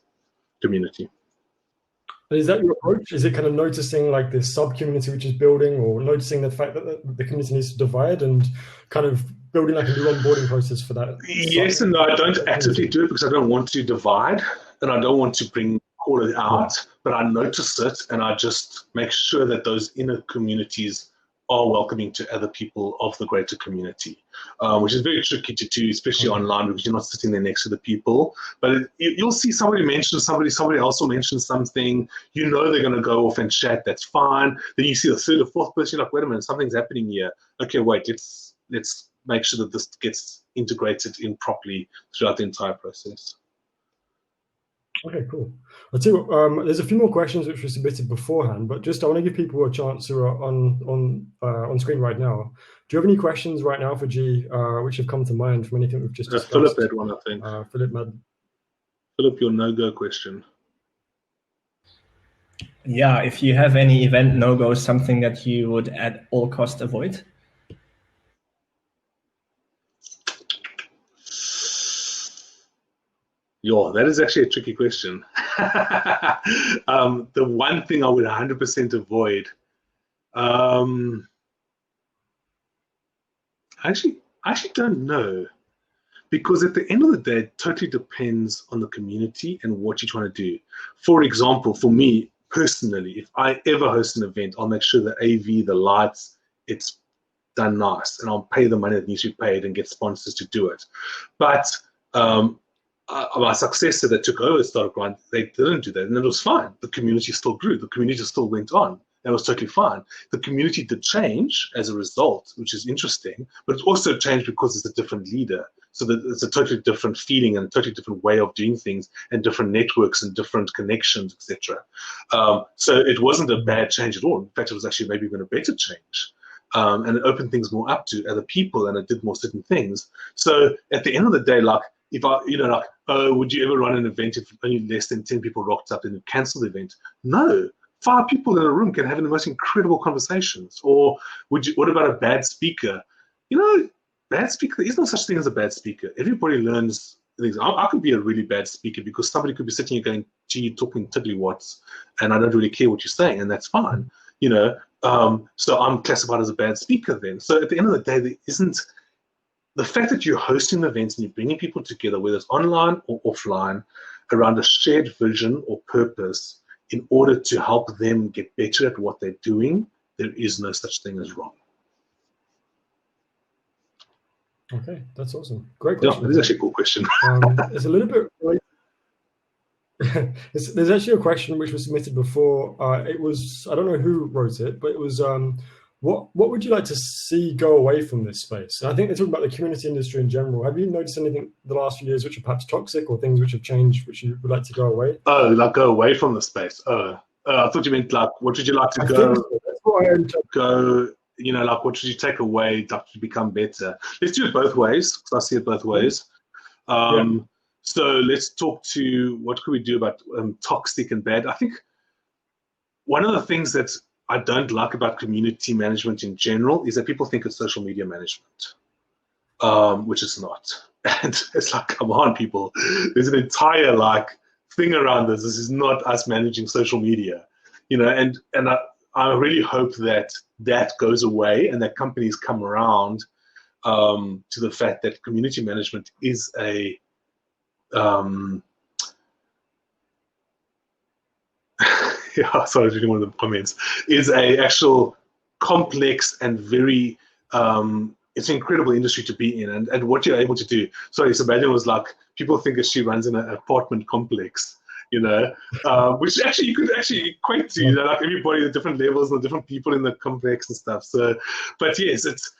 community. Is that your approach? Is it kind of noticing like this sub-community which is building, or noticing the fact that the community needs to divide and kind of building like a new onboarding process for that? Yes and no. I don't actively do it because I don't want to divide and I don't want to call it out, but I notice it and I just make sure that those inner communities are welcoming to other people of the greater community, which is very tricky to do, especially online, because you're not sitting there next to the people. But you'll see somebody mention somebody else will mention something, they're going to go off and chat, that's fine. Then you see the third or fourth person, you're like, wait a minute, something's happening here. Okay, wait, let's make sure that this gets integrated in properly throughout the entire process. Okay, cool. I'll tell you what, there's a few more questions which were submitted beforehand, but just I want to give people a chance who are on screen right now. Do you have any questions right now for G, which have come to mind from anything we've just discussed? Philip had one, I think. Philip, your no-go question. Yeah, if you have any event no-goes, something that you would at all cost avoid? Yeah, that is actually a tricky question. The one thing I would 100% avoid, I actually don't know, because at the end of the day, it totally depends on the community and what you're trying to do. For example, for me personally, if I ever host an event, I'll make sure the AV, the lights, it's done nice, and I'll pay the money that needs to be paid and get sponsors to do it. But my successor that took over Startup Grind, they didn't do that, and it was fine. The community still grew. The community still went on. It was totally fine. The community did change as a result, which is interesting, but it also changed because it's a different leader. So that it's a totally different feeling and a totally different way of doing things, and different networks and different connections, etc. So it wasn't a bad change at all. In fact, it was actually maybe even a better change. And it opened things more up to other people, and it did more certain things. So at the end of the day, like, if I, would you ever run an event if only less than 10 people rocked up and you cancel the event? No. 5 people in a room can have the most incredible conversations. Or what about a bad speaker? Bad speaker, there is no such thing as a bad speaker. Everybody learns things. I could be a really bad speaker because somebody could be sitting here going, gee, you're talking tiddlywatts, and I don't really care what you're saying, and that's fine. So I'm classified as a bad speaker then. So at the end of the day, there isn't, the fact that you're hosting events and you're bringing people together, whether it's online or offline, around a shared vision or purpose in order to help them get better at what they're doing, there is no such thing as wrong. Okay, that's awesome. Great question. Yeah, this is actually a cool question. It's a little bit... There's actually a question which was submitted before. It was, I don't know who wrote it, but it was What would you like to see go away from this space? And I think they're talking about the community industry in general. Have you noticed anything the last few years which are perhaps toxic, or things which have changed which you would like to go away? Oh, like go away from the space. I thought you meant like, what would you like to go? So. That's what I go, you know, like what should you take away to become better? Let's do it both ways, because I see it both ways. So let's talk to what could we do about toxic and bad. I think one of the things that I don't like about community management in general is that people think it's social media management, which it's not. And it's like, come on, people. There's an entire like thing around this. This is not us managing social media, you know. And I really hope that that goes away and that companies come around to the fact that community management is a yeah, sorry, I was reading one of the comments, is a actual complex and very, it's an incredible industry to be in, and what you're able to do. Sorry, Sebastian was like, people think that she runs in an apartment complex, you know, which actually you could actually equate to, you know, like everybody at different levels and the different people in the complex and stuff. So, but yes, it's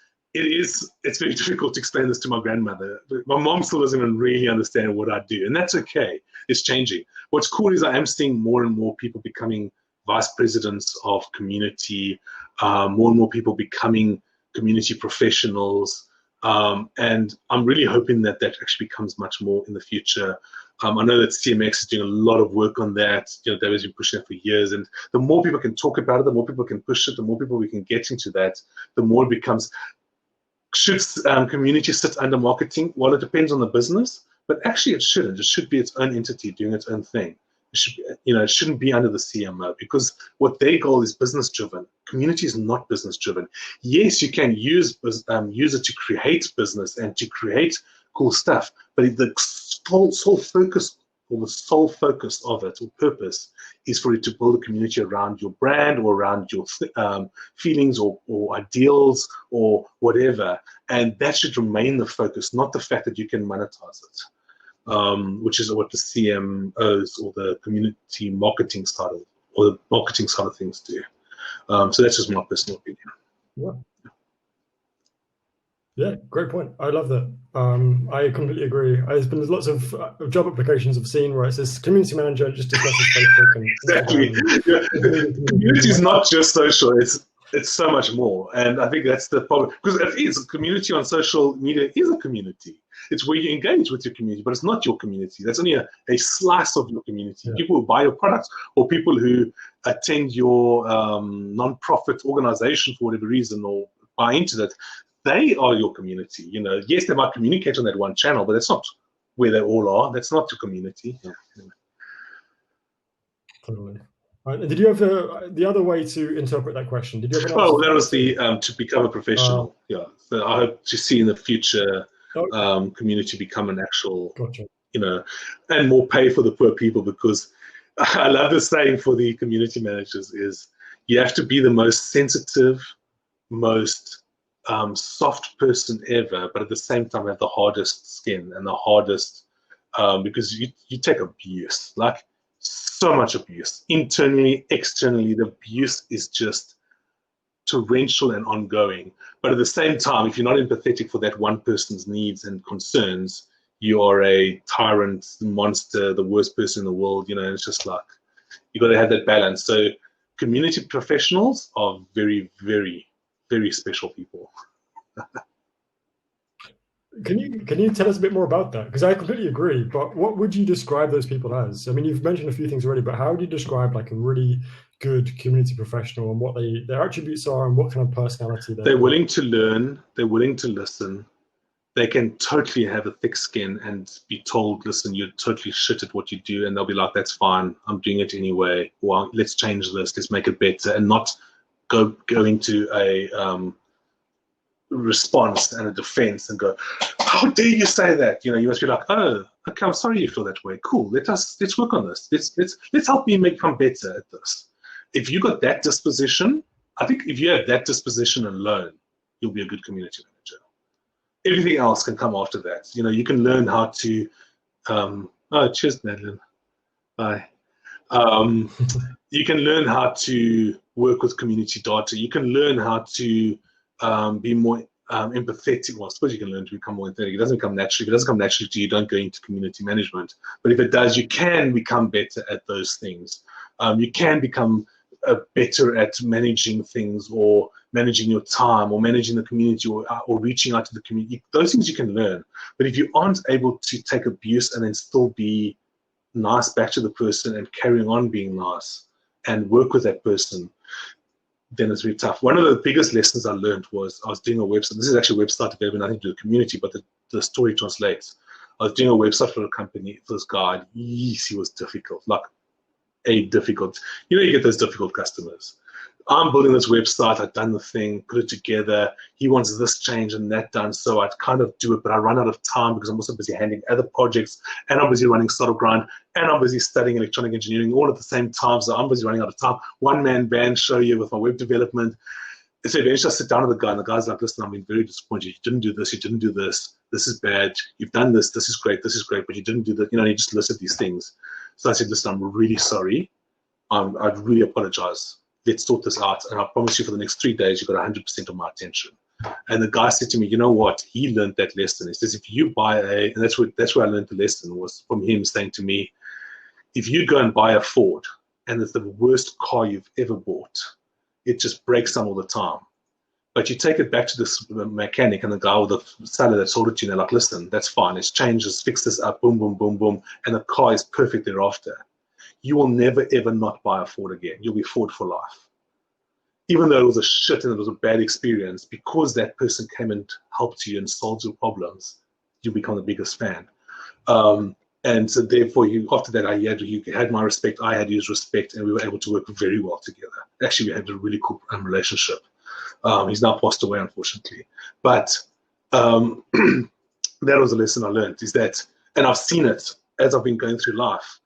very difficult to explain this to my grandmother. My mom still doesn't even really understand what I do, and that's okay. It's changing. What's cool is I am seeing more and more people becoming vice presidents of community, more and more people becoming community professionals, and I'm really hoping that that actually becomes much more in the future. I know that CMX is doing a lot of work on that. You know, they've been pushing it for years, and the more people can talk about it, the more people can push it, the more people we can get into that, the more it becomes. Should community sit under marketing? Well, it depends on the business, but actually it shouldn't. It should be its own entity doing its own thing. It should, you know, it shouldn't be under the CMO, because what their goal is business driven. Community is not business driven. Yes, you can use it to create business and to create cool stuff, but the sole focus of it, or purpose, is for it to build a community around your brand or around your feelings or ideals or whatever, and that should remain the focus, not the fact that you can monetize it, which is what the CMOs or the community marketing side of things do. So that's just my personal opinion. Yeah. Yeah, great point. I love that. I completely agree. There's been lots of job applications I've seen where it says community manager just discusses Facebook and exactly. Community is not just social; it's so much more. And I think that's the problem, because it is community on social media is a community. It's where you engage with your community, but it's not your community. That's only a slice of your community. Yeah. People who buy your products or people who attend your non-profit organization for whatever reason or buy into that. They are your community, you know. Yes, they might communicate on that one channel, but that's not where they all are. That's not your community. Yeah. Totally. Did you have the other way to interpret that question? Did you have that was the to become a professional. Yeah. So I hope to see in the future community become an actual, you know, and more pay for the poor people, because I love the saying for the community managers is you have to be the most sensitive, most soft person ever, but at the same time have the hardest skin and the hardest, because you take abuse, like so much abuse, internally, externally. The abuse is just torrential and ongoing. But at the same time, if you're not empathetic for that one person's needs and concerns, you are a tyrant, monster, the worst person in the world, you know. And it's just like, you got to have that balance. So community professionals are very, very, very special people. Can you tell us a bit more about that? Because I completely agree, but what would you describe those people as? I mean, you've mentioned a few things already, but how would you describe like a really good community professional and what their attributes are and what kind of personality they're willing to learn, they're willing to listen, they can totally have a thick skin and be told, listen, you're totally shit at what you do, and they'll be like, that's fine, I'm doing it anyway, well, let's change this, let's make it better, and not go into a response and a defense and go, how dare you say that? You know, you must be like, oh, okay, I'm sorry you feel that way. Cool, let's work on this. Let's help me become better at this. If you got that disposition, I think if you have that disposition alone, you'll be a good community manager. Everything else can come after that. You know, you can learn how to oh, cheers, Madeline. Bye. You can learn how to work with community data. You can learn how to be more empathetic. Well, I suppose you can learn to become more empathetic. It doesn't come naturally. If it doesn't come naturally to you, don't go into community management. But if it does, you can become better at those things. You can become better at managing things, or managing your time, or managing the community, or reaching out to the community. Those things you can learn. But if you aren't able to take abuse and then still be nice back to the person and carrying on being nice and work with that person, then it's really tough. One of the biggest lessons I learned was I was doing a website. This is actually a website that had nothing to do with the community, but the story translates. I was doing a website for a company, for this guy. He was difficult, like difficult. You know, you get those difficult customers. I'm building this website, I've done the thing, put it together. He wants this change and that done, so I'd kind of do it, but I run out of time because I'm also busy handling other projects, and I'm busy running Startup Grind, and I'm busy studying electronic engineering all at the same time, so I'm busy running out of time. One-man band show here with my web development. So eventually I sit down with the guy, and the guy's like, listen, I'm being very disappointed. You didn't do this, you didn't do this. This is bad. You've done this is great, but you didn't do that. You know, he just listed these things. So I said, listen, I'm really sorry. I'd really apologize. Let's sort this out, and I promise you for the next 3 days, you've got 100% of my attention. And the guy said to me, you know what? He learned that lesson. He says, if you buy and that's where I learned the lesson, was from him saying to me, if you go and buy a Ford, and it's the worst car you've ever bought, it just breaks down all the time. But you take it back to this mechanic and the guy with the seller that sold it to you, and they're like, listen, that's fine. It's changed, let's fix this up, boom, boom, boom, boom. And the car is perfect thereafter. You will never, ever not buy a Ford again. You'll be Ford for life. Even though it was a shit and it was a bad experience, because that person came and helped you and solved your problems, you become the biggest fan. And so therefore, after that, you had my respect, I had his respect, and we were able to work very well together. Actually, we had a really cool relationship. He's now passed away, unfortunately. But that was a lesson I learned, is that, and I've seen it as I've been going through life,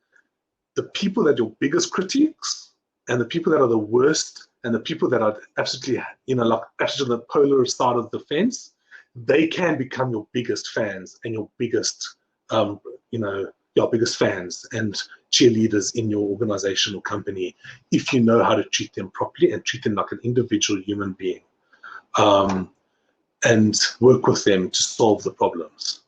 the people that are your biggest critiques, and the people that are the worst, and the people that are absolutely, like absolutely on the polar side of the fence, they can become your biggest fans and your biggest, your biggest fans and cheerleaders in your organization or company, if you know how to treat them properly and treat them like an individual human being, and work with them to solve the problems.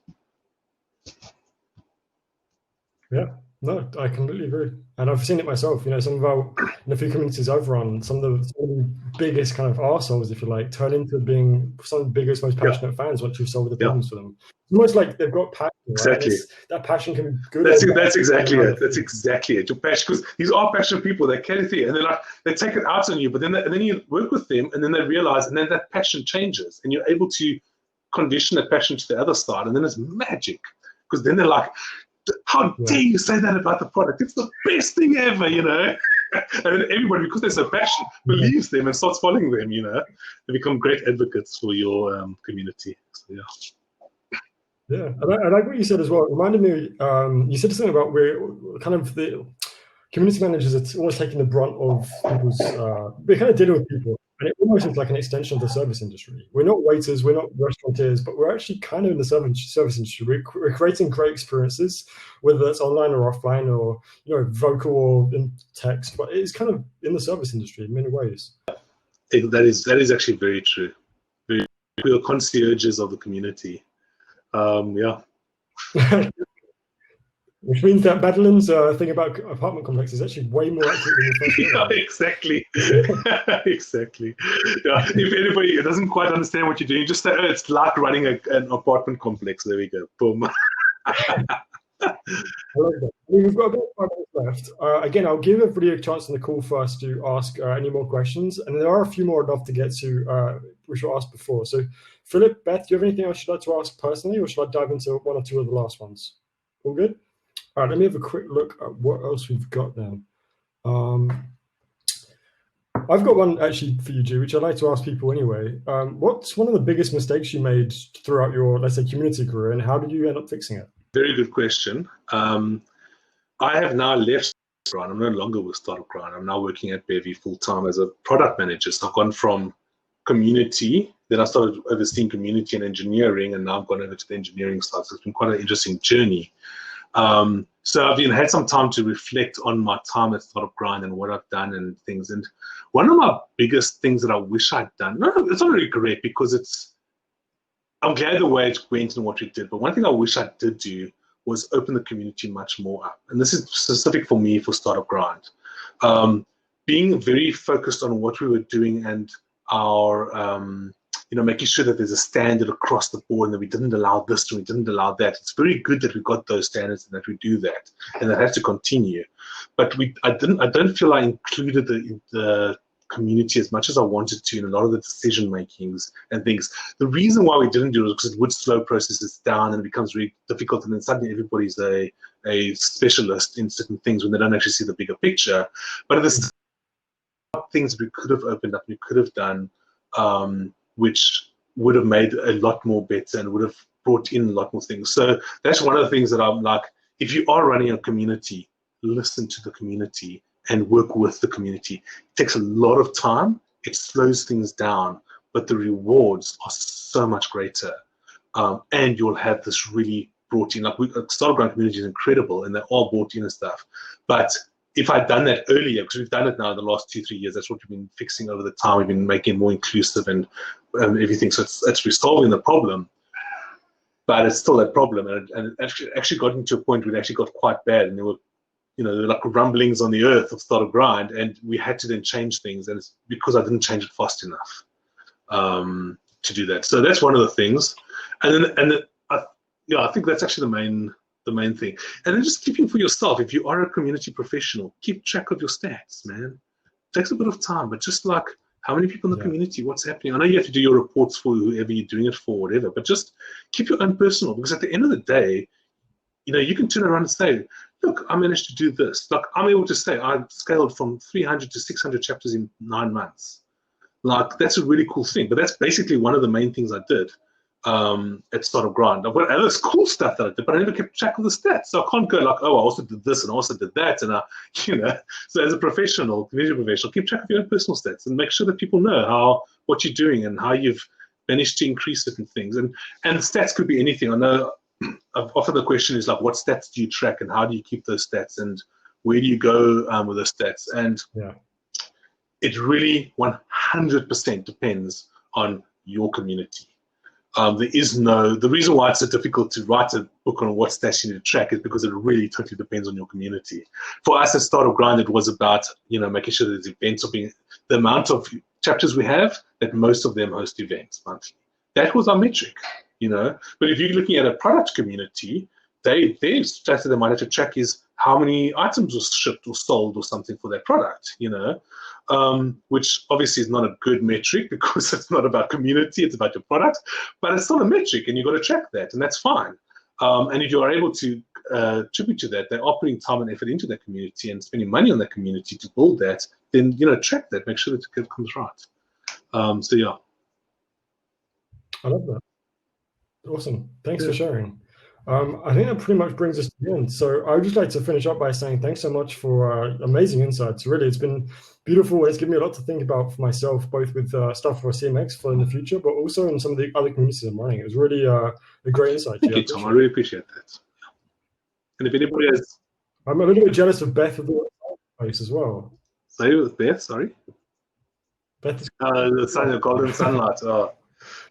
Yeah. No, I completely agree, and I've seen it myself. Some of the few communities I've run, some of the biggest kind of arseholes, if you like, turn into being some of the biggest, most passionate fans once you've solved the problems for them. It's almost like they've got passion. Exactly. Right? That passion can be good. That's exactly it. That's exactly it. Your passion, because these are passionate people. They carry through, and they take it out on you. But then you work with them, and then they realize, and then that passion changes, and you're able to condition that passion to the other side, and then it's magic, because then they're like, how dare you say that about the product? It's the best thing ever, And then everybody, because they're so passionate, believes them and starts following them, They become great advocates for your community. So, Yeah, I like what you said as well. It reminded me, you said something about where kind of the community managers are always taking the brunt of people's, they're kind of dealing with people. And it almost is like an extension of the service industry. We're not waiters, we're not restaurateurs, but we're actually kind of in the service industry. We're creating great experiences, whether that's online or offline, or vocal or in text. But it's kind of in the service industry in many ways. That is actually very true. We are concierges of the community. Yeah. Which means that Badlands thing about apartment complex is actually way more accurate than the first. Yeah, exactly. Exactly. Yeah. If anybody doesn't quite understand what you're doing, just say, it's like running an apartment complex. There we go. Boom. I like that. We've got about 5 minutes left. Again, I'll give everybody a chance on the call first to ask any more questions. And there are a few more I'd love to get to, which were asked before. So, Philip, Beth, do you have anything else you'd like to ask personally, or should I dive into one or two of the last ones? All good? All right, let me have a quick look at what else we've got now. I've got one actually for you, G, which I'd like to ask people anyway. What's one of the biggest mistakes you made throughout your, let's say, community career, and how did you end up fixing it? Very good question. I have now left Grind. I'm no longer with Startup Grind. I'm now working at Bevy full-time as a product manager. So I've gone from community, then I started overseeing community and engineering, and now I've gone over to the engineering side. So it's been quite an interesting journey. So I've had some time to reflect on my time at Startup Grind and what I've done and things. And one of my biggest things that I wish I'd done, no, it's not a regret because I'm glad the way it went and what we did. But one thing I wish I did do was open the community much more up. And this is specific for me for Startup Grind. Being very focused on what we were doing and our, making sure that there's a standard across the board and that we didn't allow this and we didn't allow that. It's very good that we got those standards and that we do that, and that has to continue. But I don't feel I included the community as much as I wanted to in a lot of the decision makings and things. The reason why we didn't do it was because it would slow processes down and it becomes really difficult, and then suddenly everybody's a specialist in certain things when they don't actually see the bigger picture. But there's things we could have opened up, we could have done, which would have made a lot more better and would have brought in a lot more things. So that's one of the things that I'm like, if you are running a community, listen to the community and work with the community. It takes a lot of time, it slows things down, but the rewards are so much greater. And you'll have this really brought in, like Startup Grind community is incredible and they're all brought in and stuff. But if I'd done that earlier, because we've done it now in the last 2-3 years, that's what we've been fixing over the time. We've been making it more inclusive and everything. So it's resolving the problem, but it's still a problem. And it actually got into a point where it actually got quite bad. And there were, there were like rumblings on the earth of Startup Grind, and we had to then change things. And it's because I didn't change it fast enough to do that. So that's one of the things. I think that's actually the main thing. And then just keeping for yourself, if you are a community professional, keep track of your stats, man. It takes a bit of time, but just like how many people in the community, what's happening. I know you have to do your reports for whoever you're doing it for, whatever, but just keep your own personal, because at the end of the day, you can turn around and say, look, I managed to do this. Like, I'm able to say I scaled from 300 to 600 chapters in 9 months. Like, that's a really cool thing. But that's basically one of the main things I did at Startup Grind. I've got other cool stuff that I did, but I never kept track of the stats. So I can't go like, oh, I also did this and I also did that. And so as a professional, community professional, keep track of your own personal stats and make sure that people know what you're doing and how you've managed to increase certain things. And stats could be anything. I know often the question is like, what stats do you track and how do you keep those stats and where do you go with those stats? And it really 100% depends on your community. The reason why it's so difficult to write a book on what stats you need to track is because it really totally depends on your community. For us at Startup Grind, it was about, making sure that the events are being, the amount of chapters we have, that most of them host events monthly. That was our metric, But if you're looking at a product community, their stats that they might have to track is how many items were shipped or sold or something for that product, which obviously is not a good metric because it's not about community, it's about your product, but it's still a metric and you've got to track that, and that's fine. And if you are able to attribute to that, they are putting time and effort into that community and spending money on that community to build that, then, track that, make sure that it comes right. So, yeah. I love that. Awesome. Thanks for sharing. I think that pretty much brings us to the end. So I would just like to finish up by saying thanks so much for amazing insights. Really, it's been beautiful. It's given me a lot to think about for myself, both with stuff for CMX for in the future, but also in some of the other communities I'm running. It was really a great insight. Thank you, Tom. I really appreciate that. And if anybody has... I'm a little bit jealous of Beth of the place as well. Sorry, with Beth? Sorry? Beth is... the golden sunlight. Oh,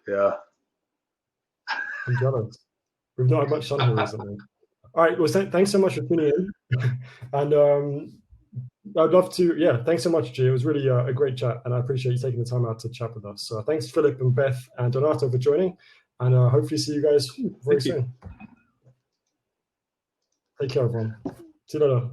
yeah. I'm jealous. We've not had much sun here recently. All right. Well, thanks so much for tuning in. And I'd love to, thanks so much, G. It was really a great chat, and I appreciate you taking the time out to chat with us. So thanks, Philip and Beth and Donato, for joining, and hopefully see you guys very soon. Take care, everyone. See you later.